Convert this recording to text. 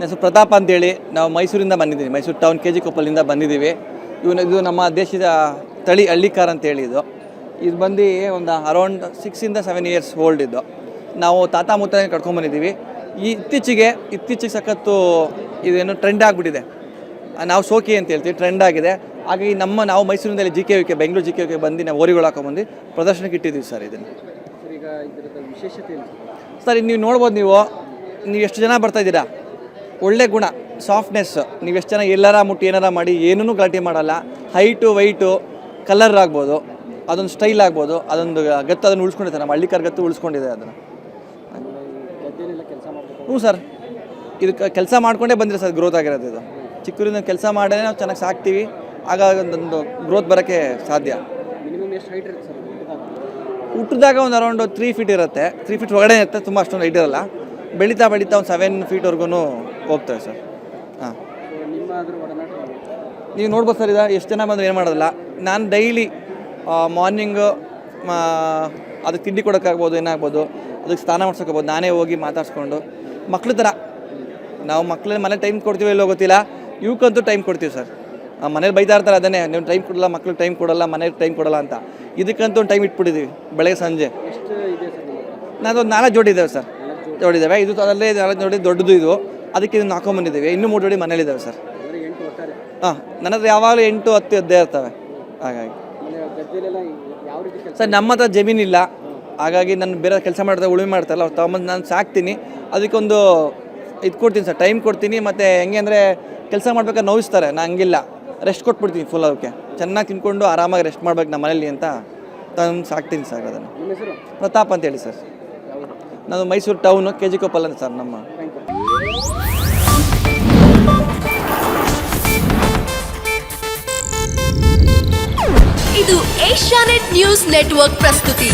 ಹೆಸರು ಪ್ರತಾಪ್ ಅಂತೇಳಿ. ನಾವು ಮೈಸೂರಿಂದ ಬಂದಿದ್ದೀವಿ, ಮೈಸೂರು ಟೌನ್ ಕೆ ಜಿ ಕೊಪ್ಪಲಿಂದ ಬಂದಿದ್ದೀವಿ. ಇದು ನಮ್ಮ ದೇಶದ ತಳಿ ಹಳ್ಳಿಕಾರ್ ಅಂತೇಳಿ. ಇದು ಬಂದು ಒಂದು ಅರೌಂಡ್ 6-7 ಇಯರ್ಸ್ ಓಲ್ಡ್. ಇದು ನಾವು ತಾತ ಮುತ್ತ ಕಟ್ಕೊಂಡ್ಬಂದಿದ್ದೀವಿ. ಇತ್ತೀಚೆಗೆ ಸಖತ್ತು ಇದೇನು ಟ್ರೆಂಡ್ ಆಗಿಬಿಟ್ಟಿದೆ. ನಾವು ಶೋಕಿ ಅಂತ ಹೇಳ್ತೀವಿ, ಟ್ರೆಂಡ್ ಆಗಿದೆ. ಹಾಗಾಗಿ ನಾವು ಮೈಸೂರಿನಲ್ಲಿ JKVK ಬೆಂಗಳೂರು JKVK ಬಂದು ನಾವು ಓರಿಗಳು ಹಾಕೊಂಡ್ಬಂದು ಪ್ರದರ್ಶನಕ್ಕೆ ಇಟ್ಟಿದ್ದೀವಿ ಸರ್. ಇದನ್ನು ಈಗ ಇದರದ ವಿಶೇಷತೆ ಏನು ಸರ್? ನೀವು ನೋಡ್ಬೋದು, ನೀವು ಎಷ್ಟು ಜನ ಬರ್ತಾಯಿದ್ದೀರಾ, ಒಳ್ಳೆ ಗುಣ, ಸಾಫ್ಟ್ನೆಸ್. ನೀವು ಎಷ್ಟು ಜನ ಎಲ್ಲಾರ ಮುಟ್ಟಿ ಏನಾರ ಮಾಡಿ ಏನೂ ಗಲಾಟೆ ಮಾಡಲ್ಲ. ಹೈಟು ವೈಟು ಕಲರ್ ಆಗ್ಬೋದು, ಅದೊಂದು ಸ್ಟೈಲ್ ಆಗ್ಬೋದು, ಅದೊಂದು ಗತ್ತು ಅದನ್ನು ಉಳಿಸ್ಕೊಂಡಿದೆ. ನಮ್ಮ ಹಳ್ಳಿಕಾರ್ ಗತ್ತು ಉಳಿಸ್ಕೊಂಡಿದೆ ಅದನ್ನು. ಕೆಲಸ ಮಾಡಬೇಕು? ಹ್ಞೂ ಸರ್, ಇದು ಕೆಲಸ ಮಾಡ್ಕೊಂಡೇ ಬಂದಿದೆ ಸರ್, ಗ್ರೋತ್ ಆಗಿರೋದು. ಇದು ಚಿಕ್ಕೂರಿಂದ ಕೆಲಸ ಮಾಡೇ ನಾವು ಚೆನ್ನಾಗಿ ಸಾಕ್ತೀವಿ, ಆಗ ಒಂದು ಗ್ರೋತ್ ಬರೋಕ್ಕೆ ಸಾಧ್ಯ. ಮಿನಿಮಮ್ ಎಷ್ಟು ಹೈಟ್ ಇರುತ್ತೆ ಸರ್ ಹುಟ್ಟಿದಾಗ ಒಂದು ಅರೌಂಡ್ 3 ಫೀಟ್ ಇರುತ್ತೆ. 3 ಫೀಟ್ ಒಳಗಡೆ ಇರುತ್ತೆ, ತುಂಬ ಅಷ್ಟೊಂದು ಹೈಟ್ ಇರಲ್ಲ. ಬೆಳೀತಾ ಒಂದು 7 ಫೀಟ್ವರೆಗೂ ಹೋಗ್ತವೆ ಸರ್. ಹಾಂ, ನಿಮ್ಮ ಅದ್ರ ಒಡನಾಟ ನೀವು ನೋಡ್ಬೋದು ಸರ್. ಎಷ್ಟು ಜನ ಬಂದರೂ ಏನು ಮಾಡೋದಿಲ್ಲ. ನಾನು ಡೈಲಿ ಮಾರ್ನಿಂಗು ಅದಕ್ಕೆ ತಿಂಡಿ ಕೊಡೋಕ್ಕಾಗ್ಬೋದು, ಏನಾಗ್ಬೋದು, ಅದಕ್ಕೆ ಸ್ನಾನ ಮಾಡ್ಸೋಕ್ಕಾಗ್ಬೋದು, ನಾನೇ ಹೋಗಿ ಮಾತಾಡ್ಸ್ಕೊಂಡು ಮಕ್ಳ ಥರ. ನಾವು ಮನೇಲಿ ಟೈಮ್ ಕೊಡ್ತೀವಿ ಎಲ್ಲೋ ಗೊತ್ತಿಲ್ಲ, ಇವಕ್ಕಂತೂ ಟೈಮ್ ಕೊಡ್ತೀವಿ ಸರ್. ಮನೇಲಿ ಬೈತಾ ಇರ್ತಾರೆ ಅದನ್ನೇ, ನೀವು ಟೈಮ್ ಕೊಡಲ್ಲ, ಮಕ್ಳಿಗೆ ಟೈಮ್ ಕೊಡಲ್ಲ, ಮನೇಲಿ ಟೈಮ್ ಕೊಡಲ್ಲ ಅಂತ. ಇದಕ್ಕಂತೂ ಒಂದು ಟೈಮ್ ಇಟ್ಬಿಟ್ಟಿದ್ದೀವಿ, ಬೆಳಗ್ಗೆ ಸಂಜೆ. ಎಷ್ಟು ಇದೆ ಸರ್? ನಾನೊಂದು 4 ಜೋಡಿ ಇದ್ದಾವೆ ಸರ್. ಜೋಡಿದ್ದಾವೆ. ಇದು ಅದರಲ್ಲೇ 4 ಜೋಡಿ ದೊಡ್ಡದು. ಇದು ಅದಕ್ಕೆ ಇದನ್ನು ಹಾಕೊಂಡ್ಬಂದಿದ್ದೀವಿ. ಇನ್ನೂ 3 ಜೋಡಿ ಮನೇಲಿದ್ದಾವೆ ಸರ್. ಹಾಂ, ನನ್ನ ಹತ್ರ ಯಾವಾಗಲೂ 8-10 ಇದ್ದೇ ಇರ್ತವೆ. ಹಾಗಾಗಿ ಸರ್, ನಮ್ಮ ಹತ್ರ ಜಮೀನಿಲ್ಲ, ಹಾಗಾಗಿ ನಾನು ಬೇರೆ ಕೆಲಸ ಮಾಡಿದ್ರೆ ಉಳುಮೆ ಮಾಡ್ತಾರಲ್ಲ, ಅವ್ರು ತಗೊಂಬಂದು ನಾನು ಸಾಕ್ತೀನಿ. ಅದಕ್ಕೊಂದು ಇದು ಕೊಡ್ತೀನಿ ಸರ್, ಟೈಮ್ ಕೊಡ್ತೀನಿ. ಮತ್ತು ಹೆಂಗೆ ಅಂದರೆ ಕೆಲಸ ಮಾಡ್ಬೇಕಾದ್ರೆ ನೋವಿಸ್ತಾರೆ, ನಾನು ಹಂಗಿಲ್ಲ, ರೆಸ್ಟ್ ಕೊಟ್ಬಿಡ್ತೀನಿ ಫುಲ್. ಅದಕ್ಕೆ ಚೆನ್ನಾಗಿ ತಿನ್ಕೊಂಡು ಆರಾಮಾಗಿ ರೆಸ್ಟ್ ಮಾಡ್ಬೇಕು ನಮ್ಮ ಮನೇಲಿ ಅಂತ ತಂದು ಸಾಕ್ತೀನಿ ಸರ್. ಅದನ್ನು ಪ್ರತಾಪ್ ಅಂತೇಳಿ ಸರ್. ನಾನು Mysuru town K G Koppal ಅಂತ ಸರ್ ನಮ್ಮ. ಇದು ಏಷ್ಯಾನೆಟ್ ನ್ಯೂಸ್ ನೆಟ್ವರ್ಕ್ ಪ್ರಸ್ತುತಿ.